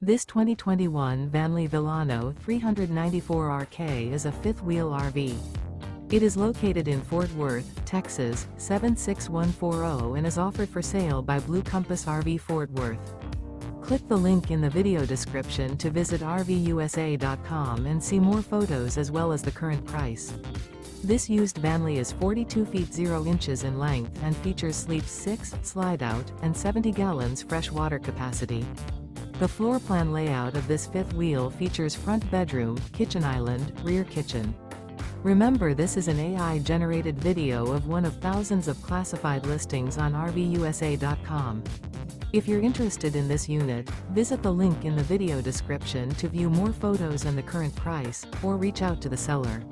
This 2021 Vanleigh Vilano 394RK is a fifth-wheel RV. It is located in Fort Worth, Texas, 76140 and is offered for sale by Blue Compass RV Fort Worth. Click the link in the video description to visit RVUSA.com and see more photos as well as the current price. This used Vanleigh is 42 feet 0 inches in length and features sleeps 6, slide-out, and 70 gallons fresh water capacity. The floor plan layout of this fifth wheel features front bedroom, kitchen island, rear kitchen. Remember, this is an AI-generated video of one of thousands of classified listings on RVUSA.com. If you're interested in this unit, visit the link in the video description to view more photos and the current price, or reach out to the seller.